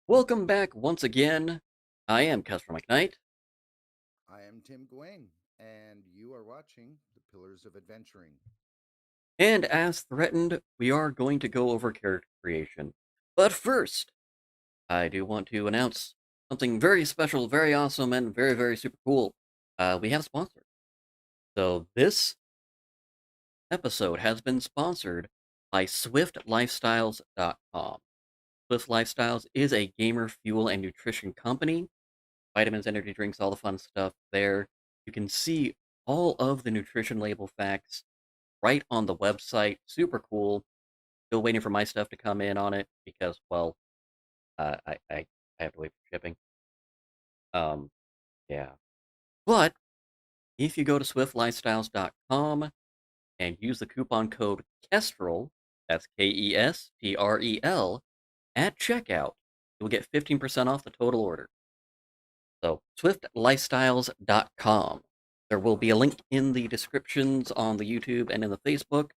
Welcome back once again. I am Customer McKnight, I am Tim Gwaine, and you are watching The Pillars of Adventuring. and as threatened, we are going to go over character creation. But first, I do want to announce something very special, very awesome, and very, very super cool. We have a sponsor. So this episode has been sponsored by SwiftLifestyles.com. Swift Lifestyles is a gamer fuel and nutrition company. Vitamins, energy drinks, all the fun stuff there. You can see all of the nutrition label facts right on the website. Super cool. Still waiting for my stuff to come in on it because, well, I have to wait for shipping. Um, yeah. But if you go to swiftlifestyles.com and use the coupon code KESTREL, that's KESTREL, at checkout, you'll get 15% off the total order. So, swiftlifestyles.com. There will be a link in the descriptions on the YouTube and in the Facebook.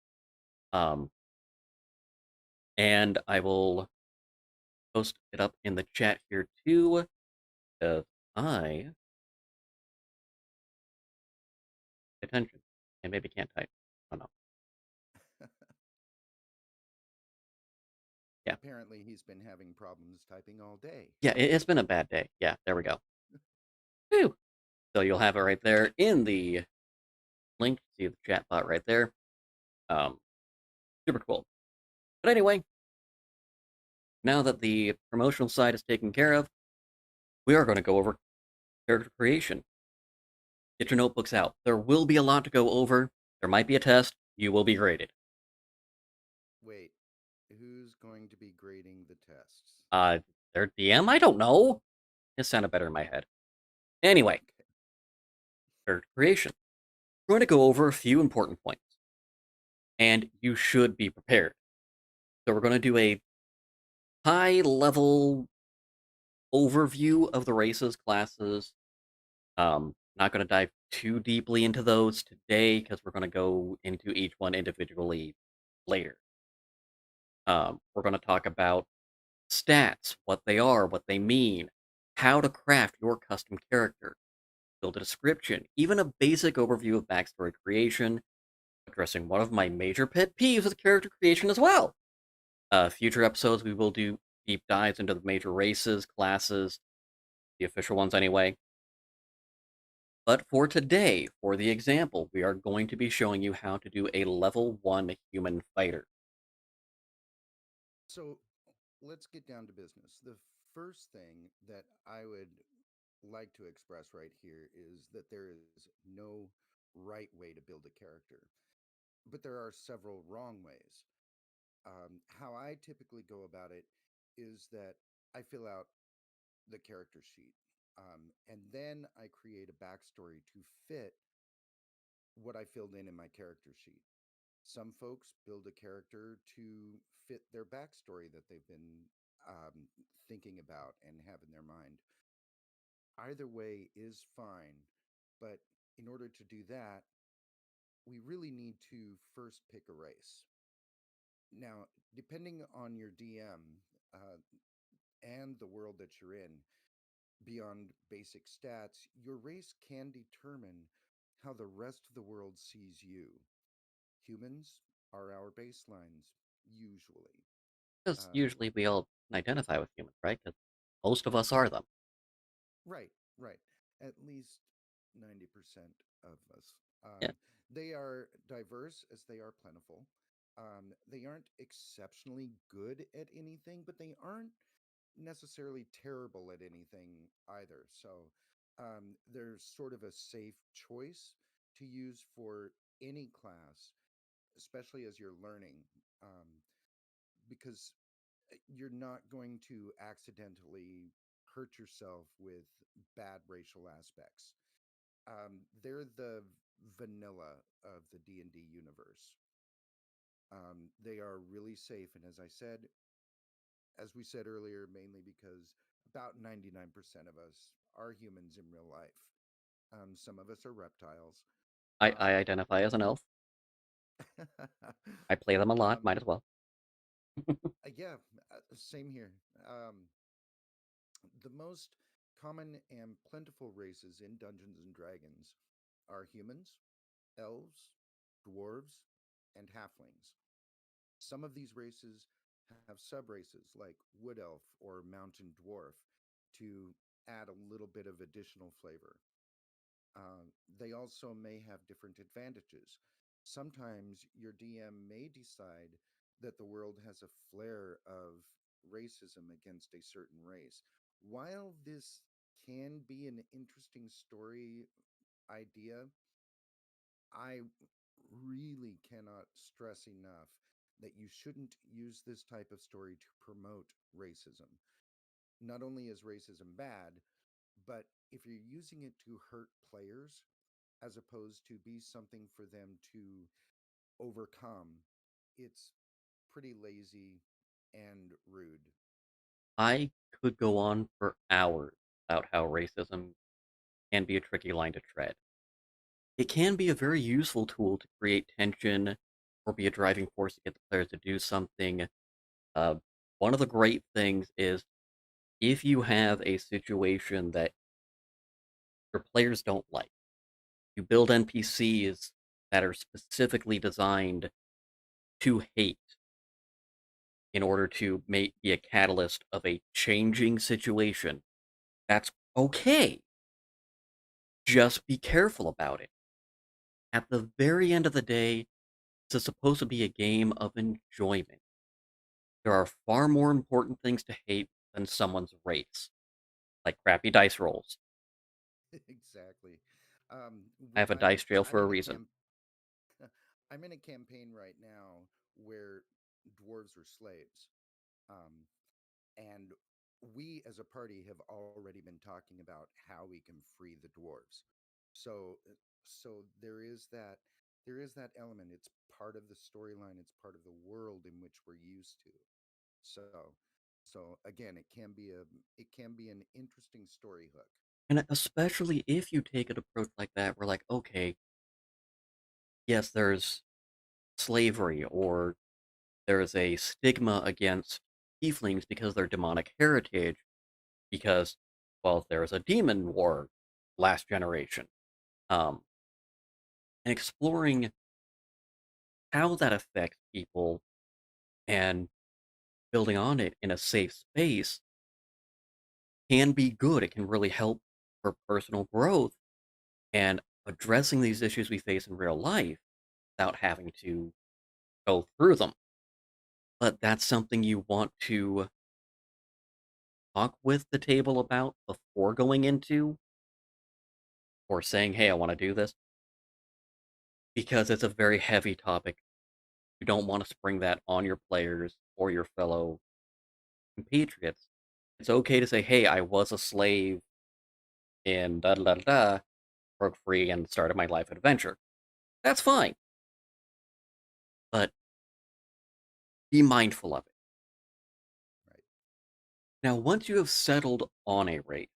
Um, and I will post it up in the chat here too, because I pay attention and maybe can't type. I don't know. Yeah. Apparently, he's been having problems typing all day. Yeah, it's been a bad day. Yeah, there we go. Whew. So you'll have it right there in the link. See the chat bot right there. Um, Super cool. But anyway, now that the promotional side is taken care of, we are going to go over character creation. Get your notebooks out. There will be a lot to go over. There might be a test. You will be graded. Wait, who's going to be grading the tests? Uh, their DM? I don't know. It sounded better in my head. Anyway, Okay. character creation. We're going to go over a few important points, and you should be prepared. So we're going to do a high level overview of the races, classes. Not going to dive too deeply into those today because we're going to go into each one individually later. We're going to talk about stats, what they are, what they mean, how to craft your custom character, build a description, even a basic overview of backstory creation, addressing one of my major pet peeves with character creation as well. Future episodes, we will do deep dives into the major races, classes, the official ones anyway. But for today, for the example, we are going to be showing you how to do a level 1 human fighter. So let's get down to business. The first thing that I would like to express right here is that there is no right way to build a character, but there are several wrong ways. How I typically go about it is that I fill out the character sheet. And then I create a backstory to fit what I filled in my character sheet. Some folks build a character to fit their backstory that they've been thinking about and have in their mind. Either way is fine, but in order to do that, we really need to first pick a race. Now, depending on your DM and the world that you're in, beyond basic stats, your race can determine how the rest of the world sees you. Humans are our baselines, usually. Because Um, usually we all identify with humans, right? Because most of us are them. right, right. At least 90% of us. Yeah. They are diverse as they are plentiful. They aren't exceptionally good at anything, but they aren't necessarily terrible at anything either. So there's sort of a safe choice to use for any class, especially as you're learning, because you're not going to accidentally hurt yourself with bad racial aspects. They're the vanilla of the D&D universe. They are really safe, and as we said earlier, mainly because about 99% of us are humans in real life. Some of us are reptiles. I Um, identify as an elf. I play them a lot. um, Might as well. yeah, same here. The most common and plentiful races in Dungeons and Dragons are humans, elves, dwarves, and halflings. Some of these races have sub races like Wood Elf or Mountain Dwarf to add a little bit of additional flavor. They also may have different advantages. Sometimes your DM may decide that the world has a flare of racism against a certain race. While this can be an interesting story idea, I really cannot stress enough that you shouldn't use this type of story to promote racism. Not only is racism bad, but if you're using it to hurt players as opposed to be something for them to overcome, it's pretty lazy and rude. I could go on for hours about how racism can be a tricky line to tread. It can be a very useful tool to create tension or be a driving force to get the players to do something. Uh, One of the great things is if you have a situation that your players don't like, you build NPCs that are specifically designed to hate in order to make be a catalyst of a changing situation. That's okay. Just be careful about it. At the very end of the day, this is supposed to be a game of enjoyment. There are far more important things to hate than someone's race, like crappy dice rolls. Exactly. I have a dice jail I'm for a in a reason. I'm in a campaign right now where dwarves are slaves. Um, and we as a party have already been talking about how we can free the dwarves. So there is that element. It's part of the storyline, it's part of the world in which we're used to. So so again, it can be an interesting story hook. And especially if you take an approach like that, we're like, okay, yes, there's slavery or there's a stigma against tieflings because of their demonic heritage, because, well, there was a demon war last generation. Um, and exploring how that affects people and building on it in a safe space can be good. It can really help for personal growth and addressing these issues we face in real life without having to go through them. But that's something you want to talk with the table about before going into or saying, hey, I want to do this, because it's a very heavy topic. You don't want to spring that on your players or your fellow compatriots. It's okay to say, hey, I was a slave in da da da da, broke free and started my life adventure. That's fine, but be mindful of it. Right. Now, once you have settled on a race,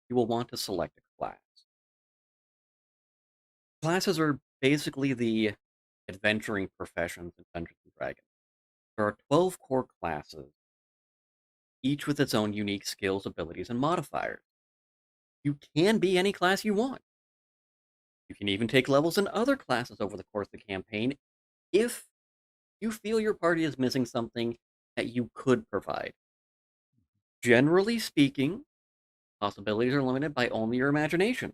you will want to select a class. Classes are basically the adventuring professions in Dungeons and Dragons. There are 12 core classes, each with its own unique skills, abilities, and modifiers. You can be any class you want. You can even take levels in other classes over the course of the campaign if you feel your party is missing something that you could provide. Generally speaking, possibilities are limited by only your imagination.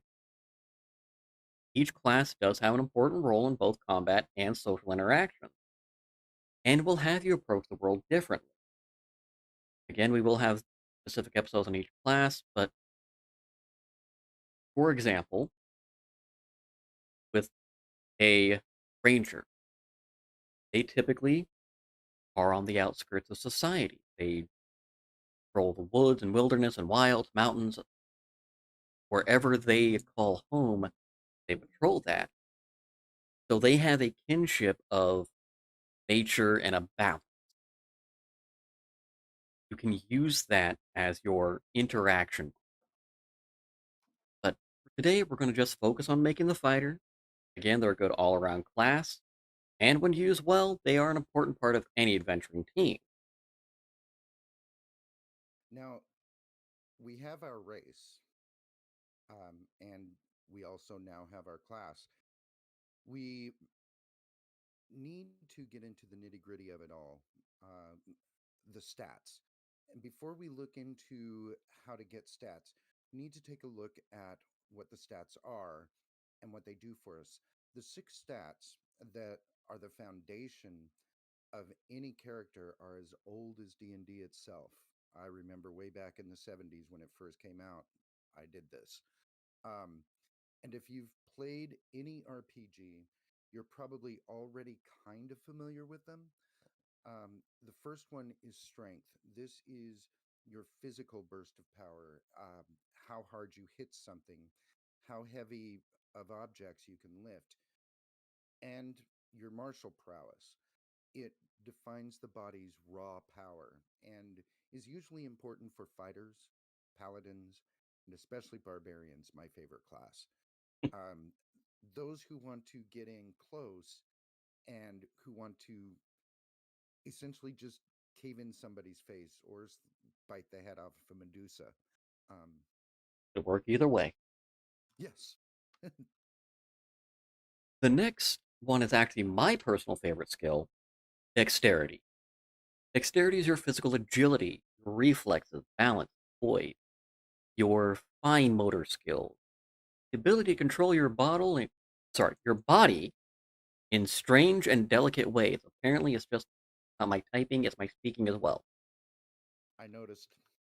Each class does have an important role in both combat and social interaction, and will have you approach the world differently. Again, we will have specific episodes on each class, but for example, with a ranger, they typically are on the outskirts of society. They patrol the woods and wilderness and wilds, mountains, wherever they call home, they patrol that. So they have a kinship of nature and a balance. You can use that as your interaction. But for today, we're going to just focus on making the fighter. Again, they're a good all around class, and when used well, they are an important part of any adventuring team. Now, we have our race, and we also now have our class. We need to get into the nitty gritty of it all, uh, the stats. And before we look into how to get stats, we need to take a look at what the stats are and what they do for us. The six stats that are the foundation of any character are as old as D&D itself. I remember way back in the 70s when it first came out, I did this. Um, and if you've played any RPG, you're probably already kind of familiar with them. The first one is strength. This is your physical burst of power, how hard you hit something, how heavy of objects you can lift, and your martial prowess. It defines the body's raw power and is usually important for fighters, paladins, and especially barbarians, my favorite class. Um, those who want to get in close and who want to essentially just cave in somebody's face or bite the head off of a Medusa. Um, It work either way. yes. The next one is actually my personal favorite skill, dexterity. Dexterity is your physical agility, your reflexes, balance, poise, your fine motor skills, the ability to control your body in strange and delicate ways. Apparently, it's just not my typing; it's my speaking as well. I noticed.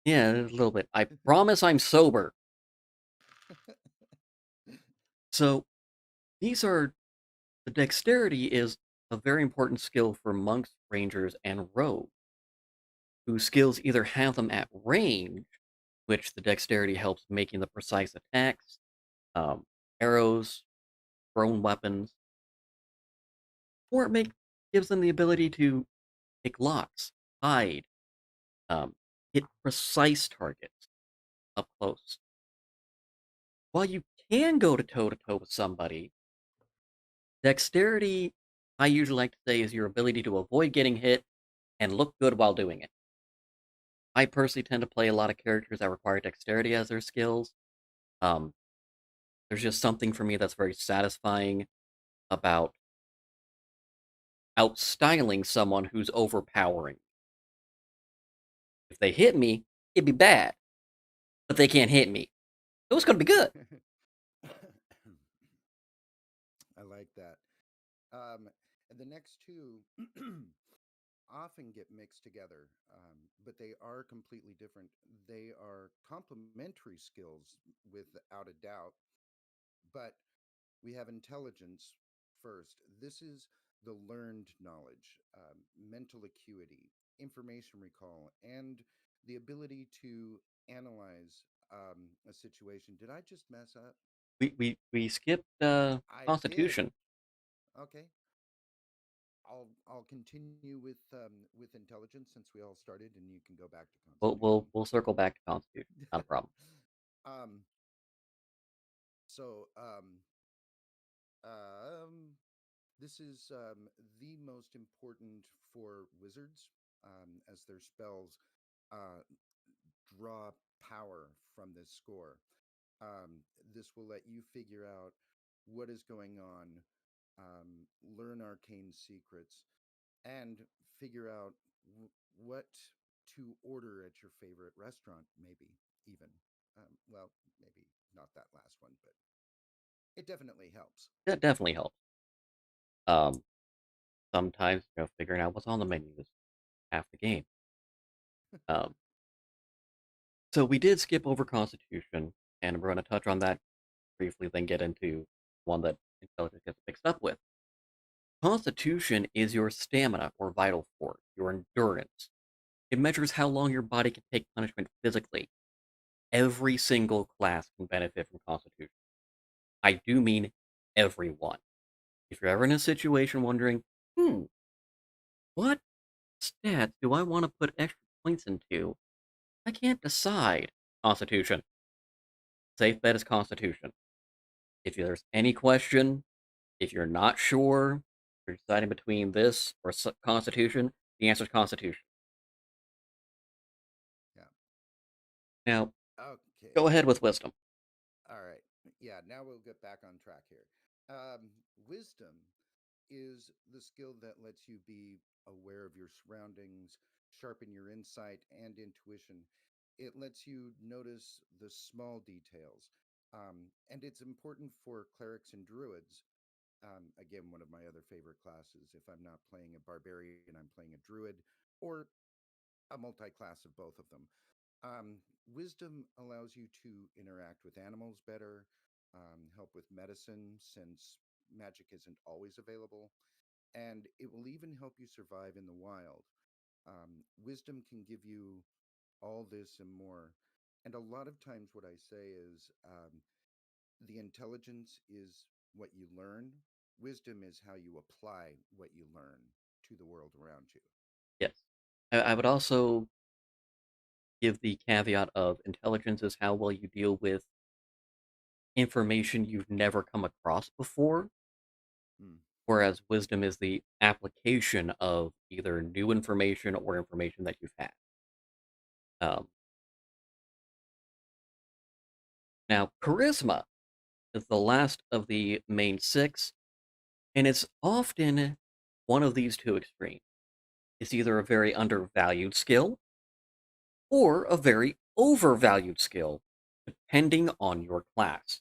Yeah, a little bit. I promise I'm sober. So these are the dexterity is a very important skill for monks, rangers, and rogues, whose skills either have them at range, which the dexterity helps making the precise attacks, um, arrows, thrown weapons, or gives them the ability to pick locks, hide, um, hit precise targets up close. While you can go to toe with somebody, dexterity, I usually like to say, is your ability to avoid getting hit and look good while doing it. I personally tend to play a lot of characters that require dexterity as their skills. Um, there's just something for me that's very satisfying about outstyling someone who's overpowering. If they hit me, it'd be bad, but they can't hit me. So it's gonna be good. I like that. And the next two often get mixed together, but they are completely different. They are complementary skills without a doubt, but we have intelligence first. This is the learned knowledge, mental acuity, information recall, and the ability to analyze a situation. Did I just mess up? We skipped I did. Constitution. Okay. I'll continue with intelligence since we all started, and you can go back to Constitution. We'll circle back to Constitution. Not a problem. um. So um. This is the most important for wizards, as their spells uh, draw power from this score. This will let you figure out what is going on, learn arcane secrets, and figure out what to order at your favorite restaurant, maybe even. Well, maybe not that last one, but it definitely helps. That definitely helps. Um, sometimes figuring out what's on the menu is half the game. Um, so we did skip over Constitution, and we're going to touch on that briefly, then get into one that intelligence gets mixed up with. Constitution is your stamina or vital force, your endurance. It measures how long your body can take punishment physically. Every single class can benefit from Constitution. I do mean everyone. If you're ever in a situation wondering, what stats do I want to put extra points into? I can't decide. Constitution. Safe bet is Constitution. If there's any question, if you're not sure, you're deciding between this or Constitution, the answer is Constitution. Yeah. Now, Okay. Go ahead with wisdom. All right. Yeah, now we'll get back on track here. Wisdom is the skill that lets you be aware of your surroundings, sharpen your insight and intuition. It lets you notice the small details. And it's important for clerics and druids. Again, one of my other favorite classes. If I'm not playing a barbarian, I'm playing a druid or a multi class of both of them. Wisdom allows you to interact with animals better, help with medicine since magic isn't always available, and it will even help you survive in the wild. Wisdom can give you all this and more. And a lot of times, what I say is the intelligence is what you learn, wisdom is how you apply what you learn to the world around you. Yes. I would also give the caveat of intelligence is how well you deal with information you've never come across before, Hmm. whereas wisdom is the application of either new information or information that you've had. Um, Now, charisma is the last of the main six, and it's often one of these two extremes. It's either a very undervalued skill or a very overvalued skill, depending on your class.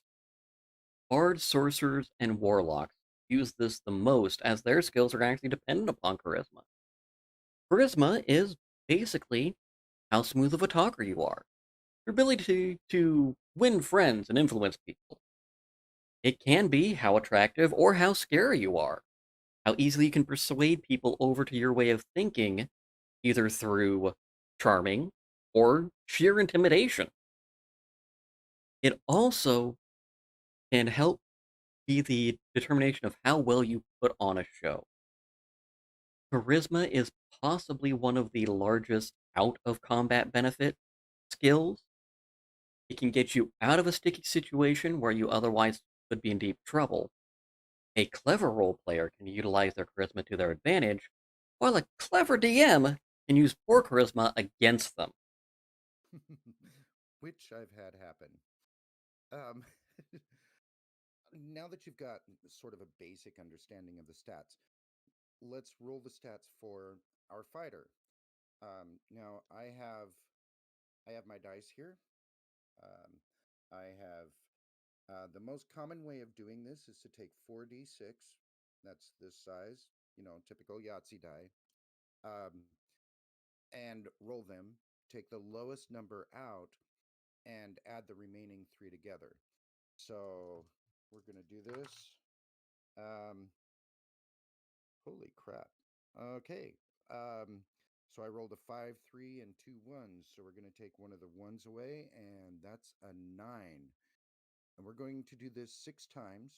Bards, sorcerers, and warlocks use this the most as their skills are actually dependent upon charisma. Charisma is basically how smooth of a talker you are, your ability to win friends and influence people. It can be how attractive or how scary you are, how easily you can persuade people over to your way of thinking, either through charming or sheer intimidation. It also can help be the determination of how well you put on a show. Charisma is possibly one of the largest out of combat benefit skills. It can get you out of a sticky situation where you otherwise would be in deep trouble. A clever role player can utilize their charisma to their advantage, while a clever DM can use poor charisma against them. Which I've had happen. Um, now that you've got sort of a basic understanding of the stats, let's roll the stats for our fighter. Now I have my dice here. Um, I have the most common way of doing this is to take 4d6. That's this size, typical Yahtzee die, um, and roll them. Take the lowest number out and add the remaining three together. So we're gonna do this. Um, Holy crap. Okay. Um, so I rolled a five, three, and two ones. So we're going to take one of the ones away, and that's a nine. And we're going to do this 6 times.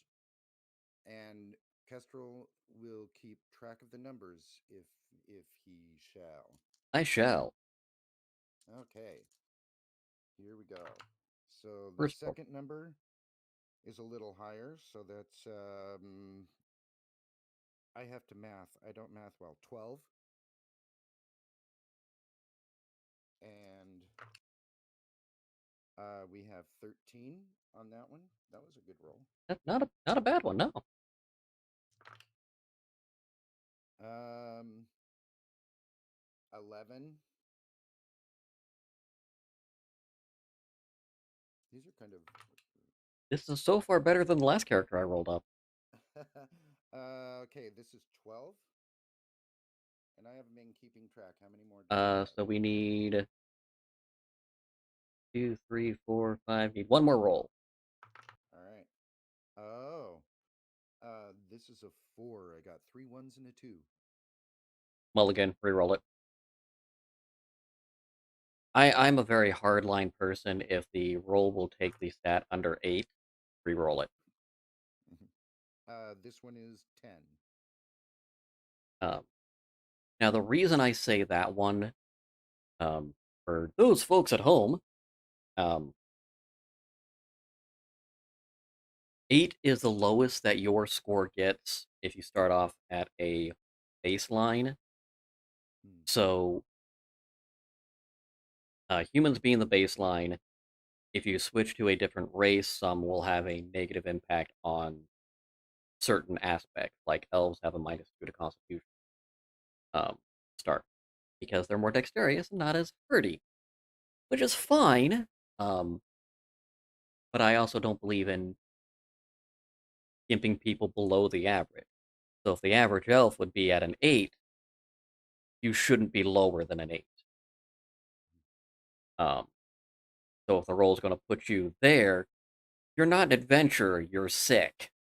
And Kestrel will keep track of the numbers if he shall. I shall. Okay. Here we go. So the First roll. second number is a little higher. So that's I have to math. I don't math well. 12. And we have 13 on that one. That was a good roll. Not a bad one, no. 11. These are kind of. This is so far better than the last character I rolled up. Okay, this is 12. And I haven't been keeping track. How many more do we have? So we need two, three, four, five. Need one more roll. All right. Oh, this is a 4. I got three ones and a 2. Mulligan, reroll it. I'm a very hardline person. If the roll will take the stat under 8, reroll it. This one is 10. Um, Now, the reason I say that one, for those folks at home, um, 8 is the lowest that your score gets if you start off at a baseline. Hmm. So, humans being the baseline, If you switch to a different race, some will have a negative impact on certain aspects, like elves have a -2 to Constitution start because they're more dexterous and not as hardy, which is fine. Um, but I also don't believe in gimping people below the average. So if the average elf would be at an 8, you shouldn't be lower than an 8. Um, so if the roll is going to put you there, you're not an adventurer, you're sick.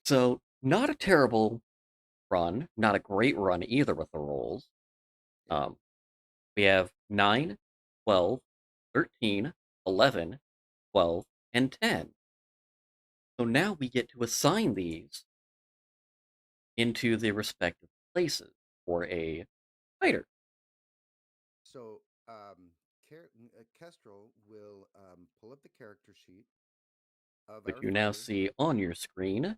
So not a terrible run, not a great run either with the rolls. Yeah. Um, we have 9, 12, 13, 11, 12, and 10. So now we get to assign these into the respective places for a fighter, So, Kestrel will pull up the character sheet of which our you now fighter see on your screen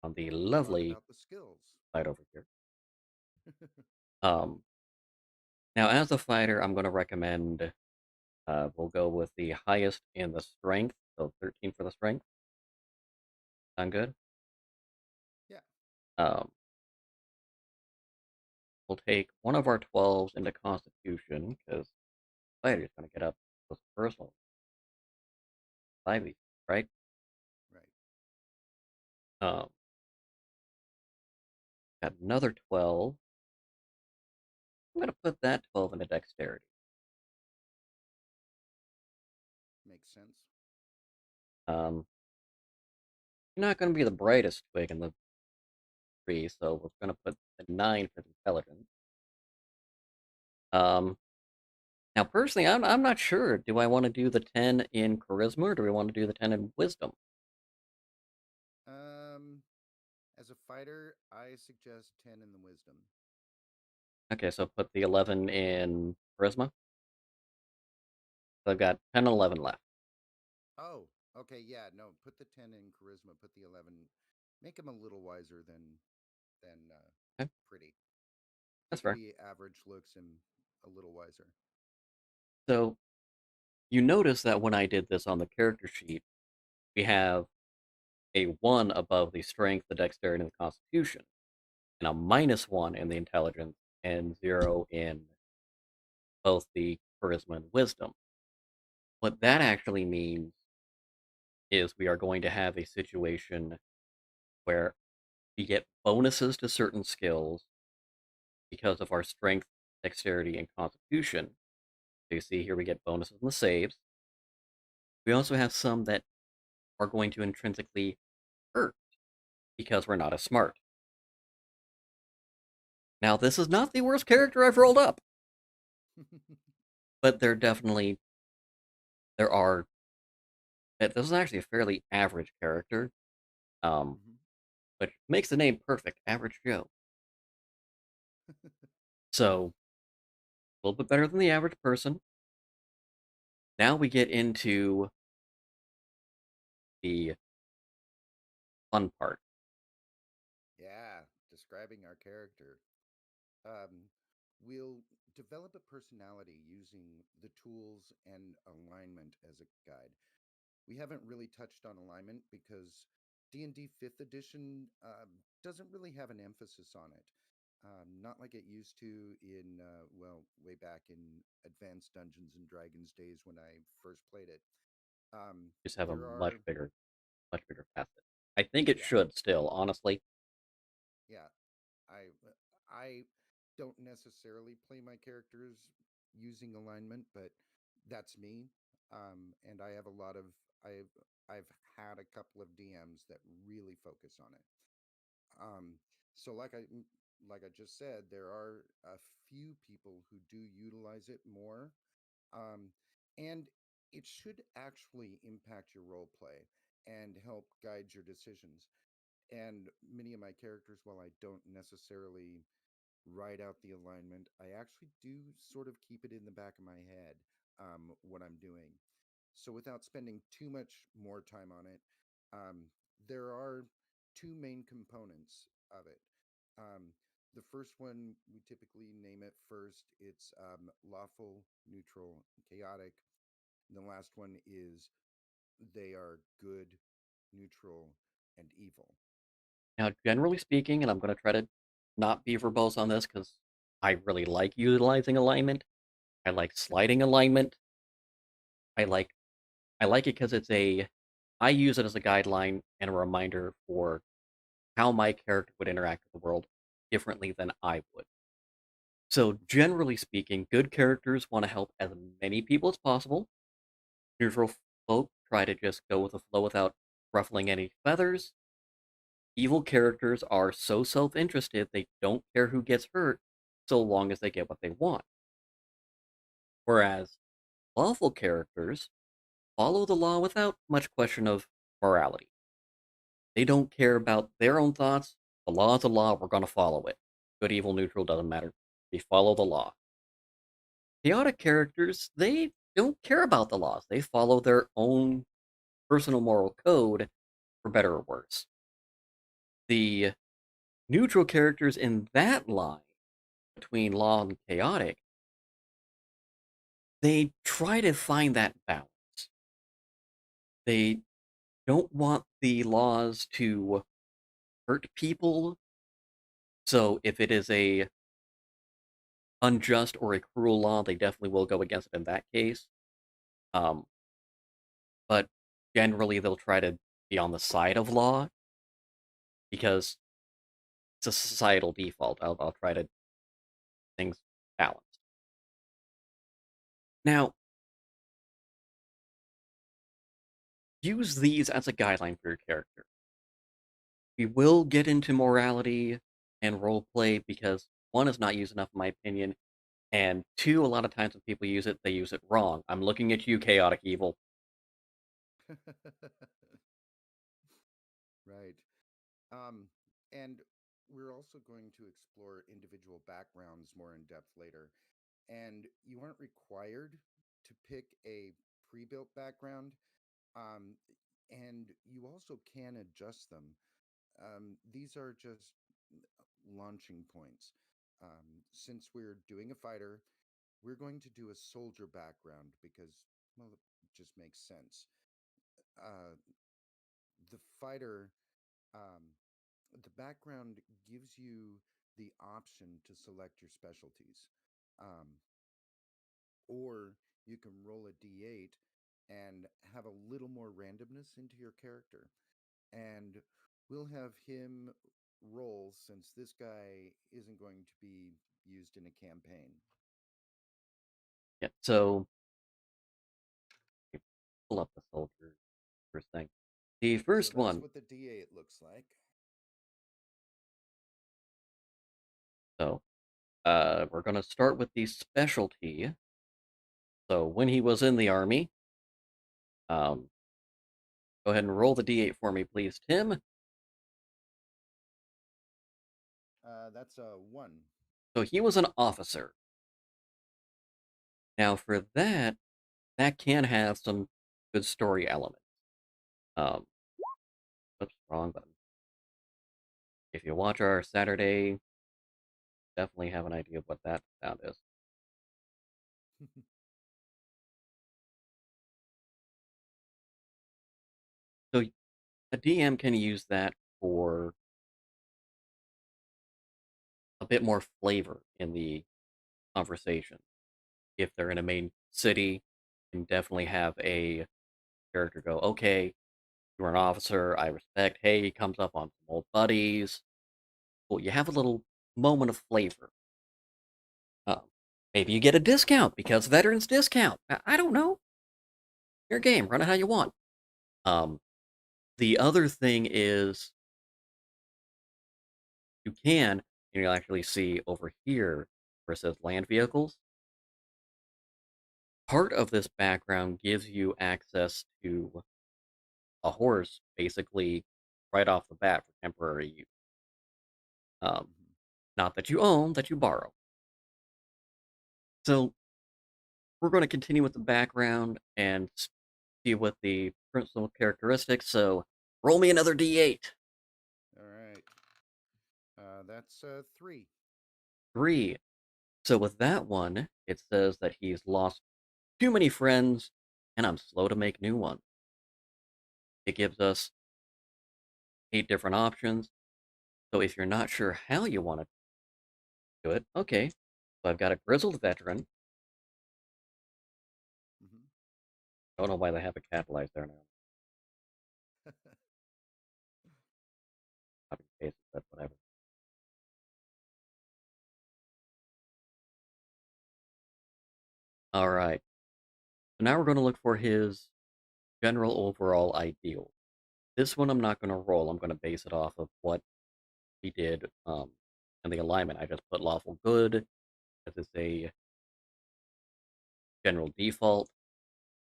on the and talk lovely about the skills. side over here. Um, Now, as a fighter, I'm going to recommend we'll go with the highest in the strength, so 13 for the strength. Sound good? Yeah, Um, we'll take one of our 12s into Constitution because fighter's going to get up close to personal, 5 right? right. Um, got another 12. I'm going to put that 12 into Dexterity. Makes sense. Um, you're not going to be the brightest twig in the tree, so we're going to put the 9 for Intelligence. Um, Now, personally, I'm not sure. Do I want to do the 10 in Charisma or do we want to do the 10 in Wisdom? Um, as a fighter, I suggest 10 in the wisdom. Okay, so put the 11 in Charisma. So I've got 10 and 11 left. Oh, okay, yeah, no, put the 10 in charisma, put the 11, make him a little wiser than Okay, pretty. He that's could fair. be average looks and a little wiser. So you notice that when I did this on the character sheet, we have a 1 above the Strength, the Dexterity, and the Constitution, and a -1 in the Intelligence, and 0 in both the Charisma and Wisdom. What that actually means is we are going to have a situation where we get bonuses to certain skills because of our strength, dexterity, and constitution. So you see here we get bonuses in the saves. We also have some that are going to intrinsically hurt because we're not as smart. Now, this is not the worst character I've rolled up, but there are. This is actually a fairly average character, um, Mhm. which makes the name perfect, Average Joe. So a little bit better than the average person. Now we get into the fun part. Yeah, describing our character. Um, we'll develop a personality using the tools and alignment as a guide. We haven't really touched on alignment because D&D 5th edition doesn't really have an emphasis on it. Not like it used to in, well, way back in Advanced Dungeons and Dragons days when I first played it. Um, Just have a there are, much bigger facet. I think it yeah, should still, honestly. yeah. I don't necessarily play my characters using alignment, but that's me. And I have a lot of I've had a couple of DMs that really focus on it. Um, so like I just said, there are a few people who do utilize it more, um, and it should actually impact your role play and help guide your decisions. And many of my characters, while I don't necessarily write out the alignment, I actually do sort of keep it in the back of my head what I'm doing. So without spending too much more time on it, there are two main components of it. Um, The first one, we typically name it first. It's lawful, neutral, chaotic. And the last one is they are good, neutral, and evil. Now, generally speaking, and I'm going to try to not be verbose on this because I really like utilizing alignment. I like sliding alignment. I like I like it because I use it as a guideline and a reminder for how my character would interact with the world differently than I would. So, generally speaking, good characters want to help as many people as possible. Neutral folk try to just go with the flow without ruffling any feathers. Evil characters are so self interested they don't care who gets hurt so long as they get what they want. Whereas lawful characters follow the law without much question of morality. They don't care about their own thoughts. The law is a law, we're going to follow it. Good, evil, neutral, doesn't matter. We follow the law. Chaotic characters, they don't care about the laws. They follow their own personal moral code, for better or worse. The neutral characters in that line between law and chaotic, they try to find that balance. They don't want the laws to hurt people. So if it is a unjust or a cruel law, they definitely will go against it in that case. Um, but generally, they'll try to be on the side of law because it's a societal default. I'll try to things balanced. Now, use these as a guideline for your character. We will get into morality and roleplay because one is not used enough, in my opinion, and two, a lot of times when people use it, they use it wrong. I'm looking at you, chaotic evil. Right. Um, and we're also going to explore individual backgrounds more in depth later. And you aren't required to pick a pre built background. Um, and you also can adjust them. These are just launching points. Since we're doing a fighter, we're going to do a soldier background because, well, it just makes sense. Uh, the fighter, um, the background gives you the option to select your specialties. Um, or you can roll a d8 and have a little more randomness into your character. And we'll have him roll since this guy isn't going to be used in a campaign. Yeah, so pull up the soldier first thing. The So first that's one, what the d8 looks like. so we're going to start with the specialty. So when he was in the army, um, go ahead and roll the d8 for me, please, Tim. That's a 1. So he was an officer. Now for that, that can have some good story elements. Um, oops, wrong button. If you watch our Saturday, definitely have an idea of what that sound is. So a DM can use that for a bit more flavor in the conversation. If they're in a main city, you can definitely have a character go, okay, you're an officer, I respect, hey, he comes up on some old buddies. Well, you have a little moment of flavor. Uh, Maybe you get a discount because veterans discount. I don't know. Your game, run it how you want. Um, the other thing is you can, and you'll actually see over here where it says land vehicles. Part of this background gives you access to a horse, basically right off the bat for temporary use. Um, Mhm. Not that you own, that you borrow. So we're going to continue with the background and see what the principal characteristics. So roll me another d8. All right. That's 3. 3. So with that one, it says that he's lost too many friends, and I'm slow to make new ones. It gives us 8 different options. So if you're not sure how you want to do it, okay. So I've got a grizzled veteran. Hmm. I don't know why they have it capitalized there now. Copy paste, but whatever. All right. So now we're going to look for his general overall ideal. This one I'm not going to roll. I'm going to base it off of what he did in the alignment. I just put lawful good as it's a general default.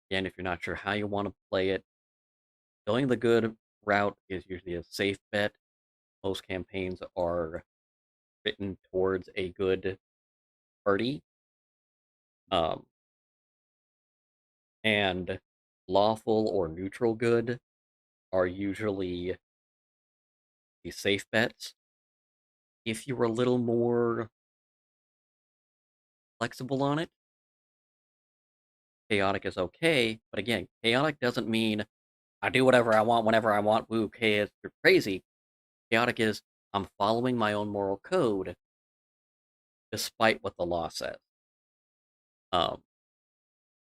Again, if you're not sure how you want to play it, going the good route is usually a safe bet. Most campaigns are written towards a good party. Um, and lawful or neutral good are usually the safe bets. If you were a little more flexible on it, chaotic is okay. But again, chaotic doesn't mean I do whatever I want whenever I want. Woo, chaos, you're crazy. Chaotic is I'm following my own moral code despite what the law says. Um,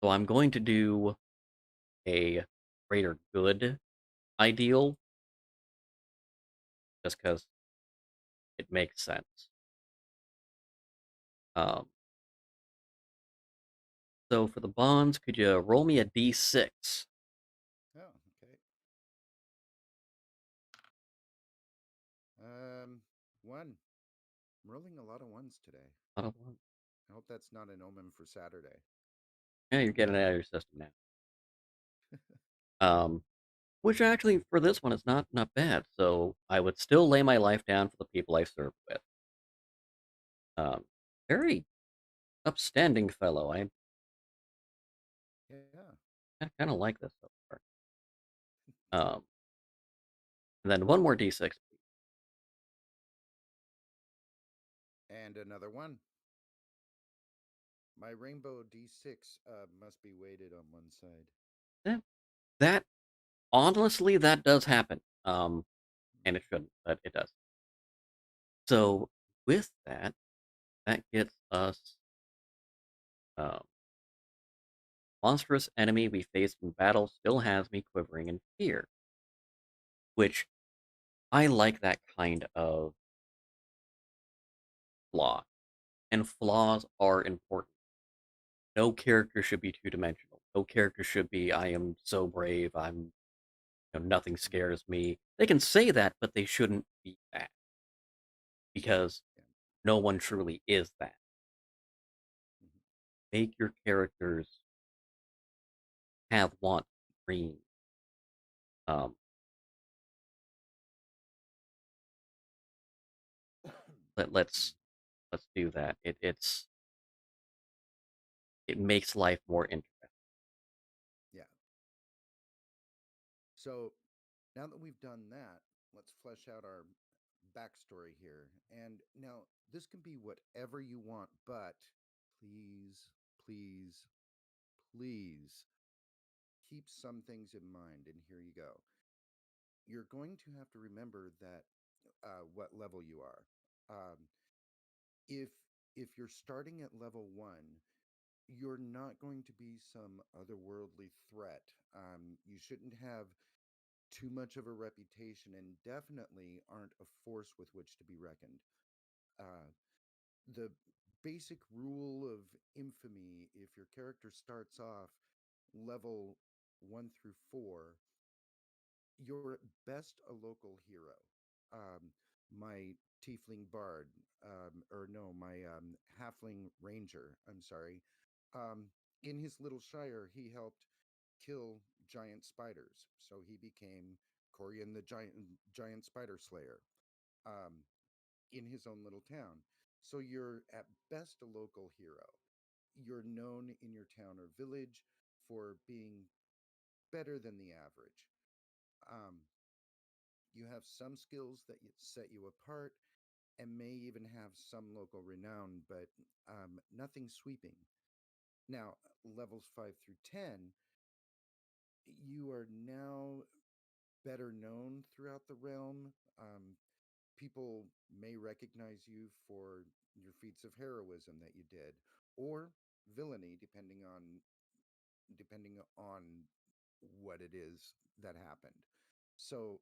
so I'm going to do a greater good ideal just because it makes sense. Um, so for the bonds, could you roll me a d6? Oh, okay. Um, one. I'm rolling a lot of ones today. Out of one. I hope that's not an omen for Saturday. Yeah, you're getting it out of your system now. Um, which actually for this one is not bad. So I would still lay my life down for the people I served with. Um, very upstanding fellow. Yeah. I kind of like this so far. Um, and then one more d6. And another one. My rainbow D6 must be weighted on one side. Yeah, that honestly that does happen. And it shouldn't, but it does. So with that, that gets us monstrous enemy we faced in battle still has me quivering in fear, which I like that kind of flaw. And flaws are important. No character should be two dimensional. No character should be I am so brave. Nothing Mm-hmm. scares me. They can say that, but they shouldn't be that because Yeah. no one truly is that. Mm-hmm. Make your characters have wants, dreams. Um, let let's let's do that. It makes life more interesting. Yeah. So now that we've done that, let's flesh out our backstory here. And now this can be whatever you want, but please, please, please keep some things in mind. And here you go. You're going to have to remember that what level you are. Um, if you're starting at level one, you're not going to be some otherworldly threat. You shouldn't have too much of a reputation and definitely aren't a force with which to be reckoned. Uh, the basic rule of infamy, if your character starts off level 1 through 4, you're at best a local hero. My tiefling bard, or no, my halfling ranger, I'm sorry. Um, in his little shire, he helped kill giant spiders. So he became Corian the giant spider slayer in his own little town. So you're at best a local hero. You're known in your town or village for being better than the average. Um, you have some skills that set you apart, and may even have some local renown, but nothing sweeping. Now, levels 5 through 10, you are now better known throughout the realm. People may recognize you for your feats of heroism that you did, or villainy, depending on what it is that happened. So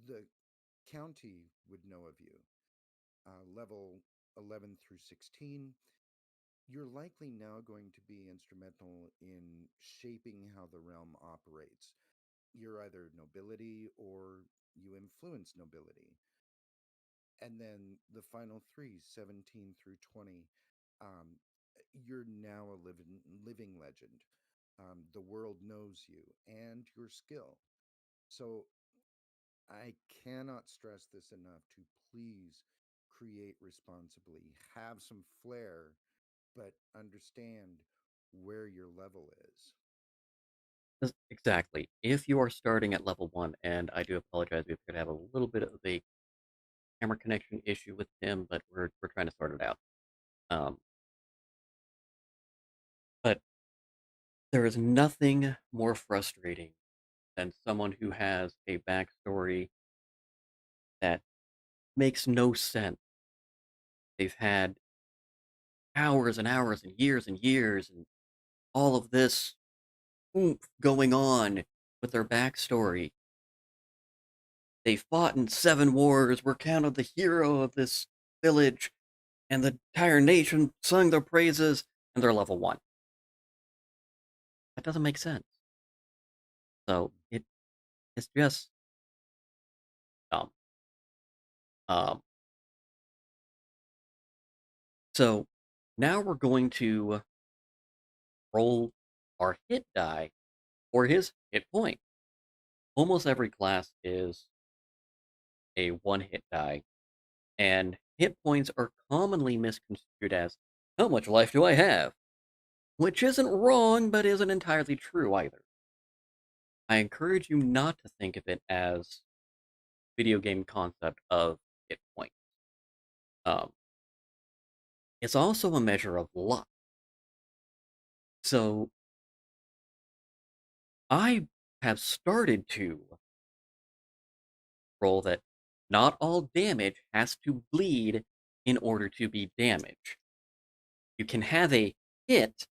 the county would know of you. Level 11 through 16, you're likely now going to be instrumental in shaping how the realm operates. You're either nobility or you influence nobility. And then the final three, 17 through 20, um, you're now a living legend. The world knows you and your skill. So I cannot stress this enough to please create responsibly, have some flair, but understand where your level is. Exactly. If you are starting at level 1, and I do apologize, we could have a little bit of a camera connection issue with Tim, but we're trying to sort it out. Um, but there is nothing more frustrating than someone who has a backstory that makes no sense. They've had hours and hours and years and all of this oomph going on with their backstory. They fought in 7 wars, were counted the hero of this village, and the entire nation sung their praises, and they're level 1. That doesn't make sense. So it's just dumb. Um, so now we're going to roll our hit die for his hit point. Almost every class is a 1 hit die, and hit points are commonly misconstrued as how much life do I have? Which isn't wrong, but isn't entirely true either. I encourage you not to think of it as video game concept of hit points. Um, it's also a measure of luck. So I have started to roll that not all damage has to bleed in order to be damage. You can have a hit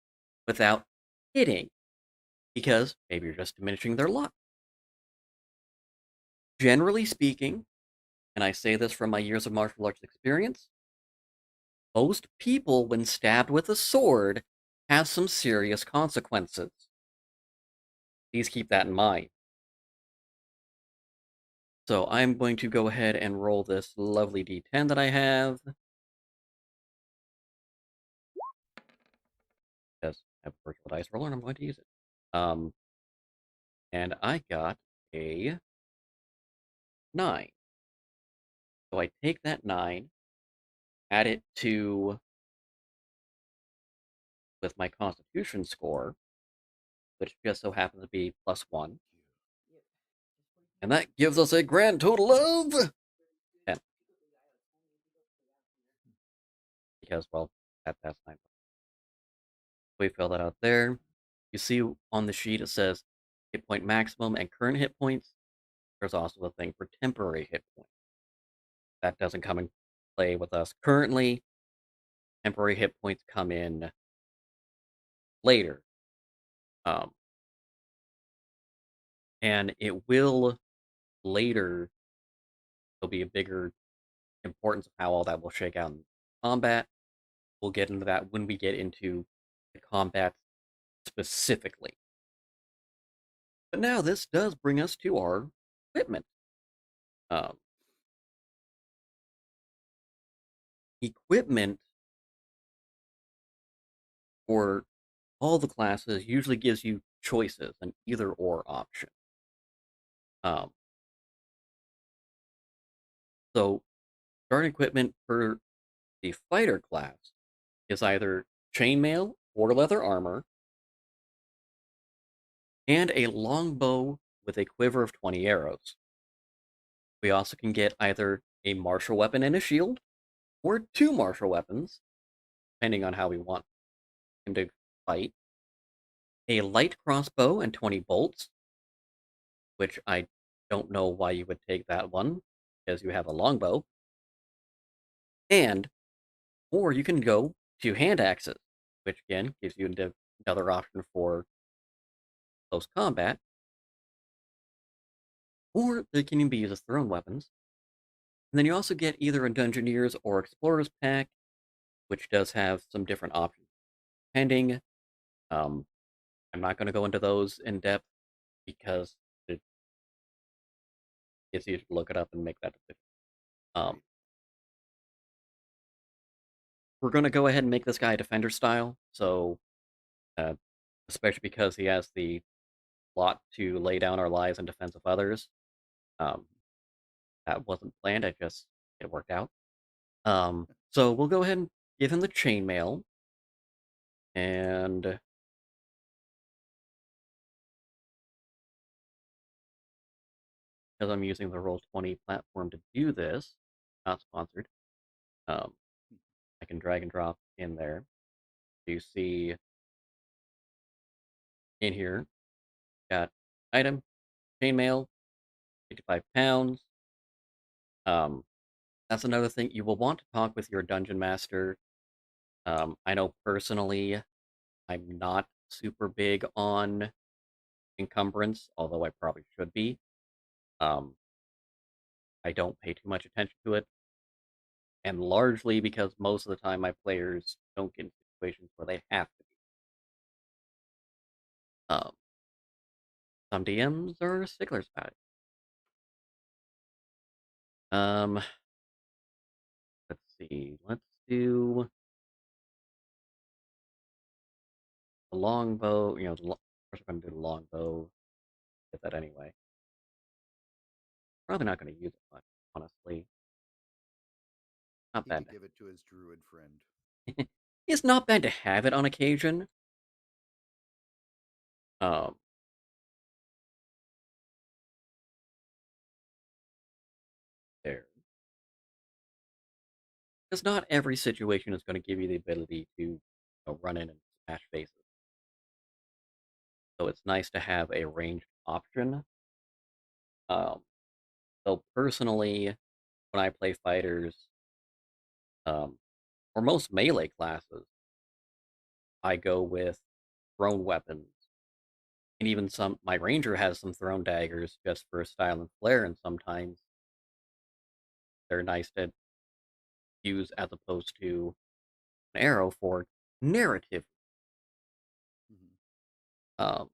without hitting because maybe you're just diminishing their luck. Generally speaking, and I say this from my years of martial arts experience, most people, when stabbed with a sword, have some serious consequences. Please keep that in mind. So I'm going to go ahead and roll this lovely d10 that I have, because I have a virtual dice roller and I'm going to use it. And I got a 9. So I take that 9, add it to with my constitution score, which just so happens to be +1. And that gives us a grand total of 10. Because, well, that's 9. We fill that out there. You see on the sheet it says hit point maximum and current hit points. There's also a thing for temporary hit points. That doesn't come in play with us currently. Temporary hit points come in later. Um, and it will later, there'll be a bigger importance of how all that will shake out in combat. We'll get into that when we get into the combat specifically. But now this does bring us to our equipment. Um, equipment for all the classes usually gives you choices, an either or option. Um, so starting equipment for the fighter class is either chainmail or leather armor, and a longbow with a quiver of 20 arrows. We also can get either a martial weapon and a shield, or two martial weapons, depending on how we want him to fight, a light crossbow and 20 bolts, which I don't know why you would take that one, because you have a longbow, and, or you can go to hand axes, which again gives you another option for close combat, or they can even be used as thrown weapons. And then you also get either a Dungeoneer's or Explorer's pack, which does have some different options depending. Um, I'm not going to go into those in depth because it's easy to look it up and make that decision. Um, Right. we're going to go ahead and make this guy defender style, so uh, especially because he has the lot to lay down our lives in defense of others. Um, that wasn't planned; it worked out. So we'll go ahead and give him the chainmail, and because I'm using the Roll20 platform to do this, not sponsored, um, I can drag and drop in there. You see in here, got item, chainmail, 55 pounds. Um, that's another thing. You will want to talk with your dungeon master. I know personally, I'm not super big on encumbrance, although I probably should be. Um, I don't pay too much attention to it, and largely because most of the time my players don't get in situations where they have to be. Some DMs are sticklers about it. Um, let's see. Let's do the longbow. First I'm going to do the longbow. Get that anyway. Probably not going to use it much, honestly. Not He bad. could give it to his druid friend. It's not bad to have it on occasion. Um, there. Because not every situation is going to give you the ability to run in and smash faces. So it's nice to have a ranged option. Um, so personally, when I play fighters, um, for most melee classes, I go with thrown weapons. And even my ranger has some thrown daggers just for style and flair, and sometimes they're nice to use as opposed to an arrow for narrative. Hmm. Um,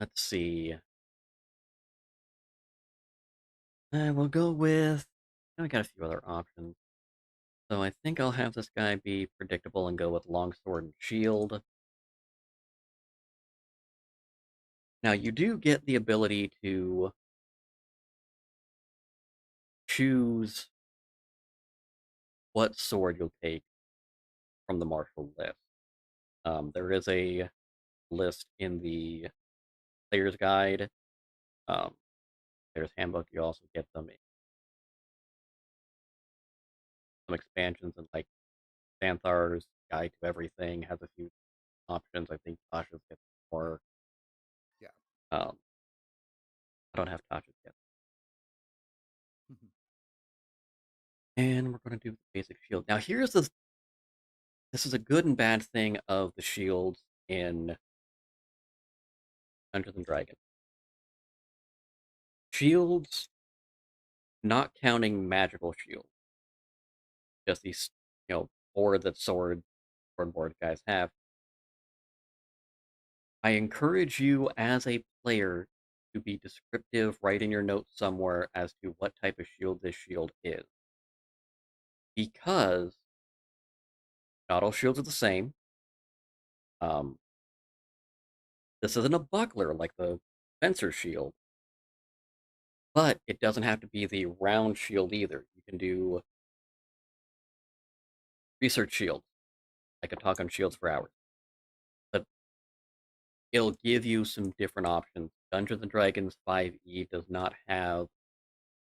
let's see. We'll go with. I got a few other options. So I think I'll have this guy be predictable and go with longsword and shield. Now you do get the ability to choose what sword you'll take from the martial list. There is a list in the player's guide. Um, there's handbook. You also get them in some expansions and like Xanthar's Guide to Everything has a few options. I think Tasha's gets more. Yeah. Um, I don't have Tasha's yet. Hmm. And we're going to do the basic shield. Now here's the. This is a good and bad thing of the shields in Dungeons and Dragons. Shields, not counting magical shields, just these, board that sword board guys have. I encourage you as a player to be descriptive, write in your notes somewhere as to what type of shield this shield is. Because not all shields are the same. Um, this isn't a buckler like the fencer shield, but it doesn't have to be the round shield either. You can do research shields. I could talk on shields for hours, but it'll give you some different options Dungeons and Dragons 5e does not have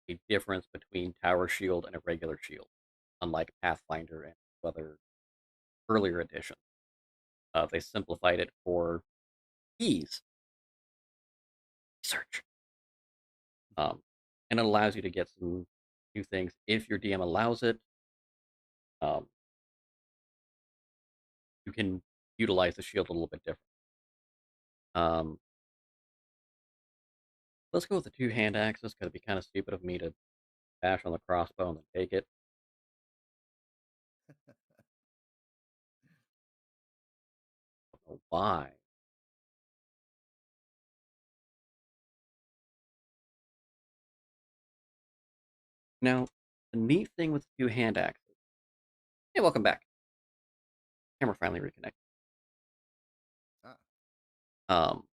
a difference between tower shield and a regular shield, unlike Pathfinder and other earlier editions. They simplified it for ease research, um, and it allows you to get some new things if your DM allows it. Um, you can utilize the shield a little bit different. Um, let's go with the two hand axes because it'd be kind of stupid of me to bash on the crossbow and then take it. I don't know why. Now, the neat thing with the two hand axes. Hey, welcome back. Camera finally reconnected. Ah, Um,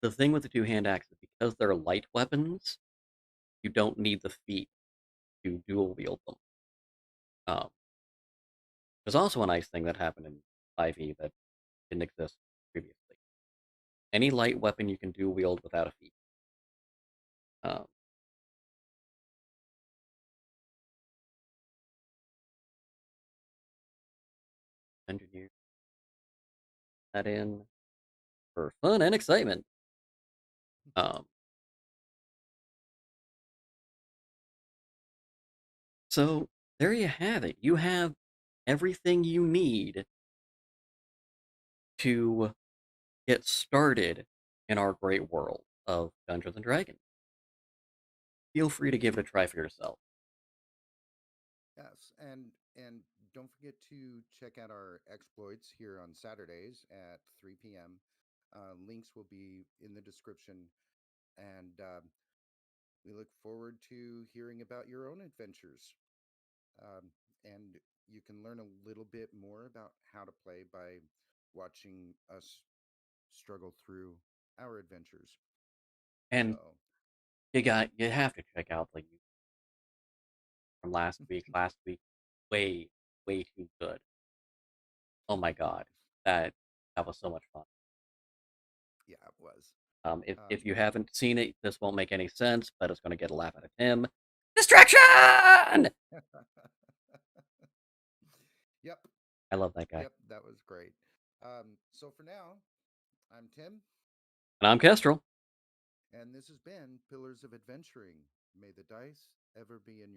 the thing with the two hand axes, because they're light weapons, you don't need the feet to dual wield them. Um, there's also a nice thing that happened in 5e that didn't exist previously. Any light weapon you can dual wield without a feat. Um, engineer that in for fun and excitement. Um, so there you have it. You have everything you need to get started in our great world of Dungeons and Dragons. Feel free to give it a try for yourself. yes, and don't forget to check out our exploits here on Saturdays at 3 p.m. Links will be in the description, and we look forward to hearing about your own adventures. And you can learn a little bit more about how to play by watching us struggle through our adventures. And So, you have to check out the from last week. Last week, way way too good. Oh my god, that was so much fun. yeah, it was. If Um, you haven't seen it, this won't make any sense, but it's going to get a laugh out of Tim. Distraction! yep, I love that guy. yep, that was great. So for now, I'm Tim, And I'm Kestrel. and this has been Pillars of Adventuring. May the dice ever be in your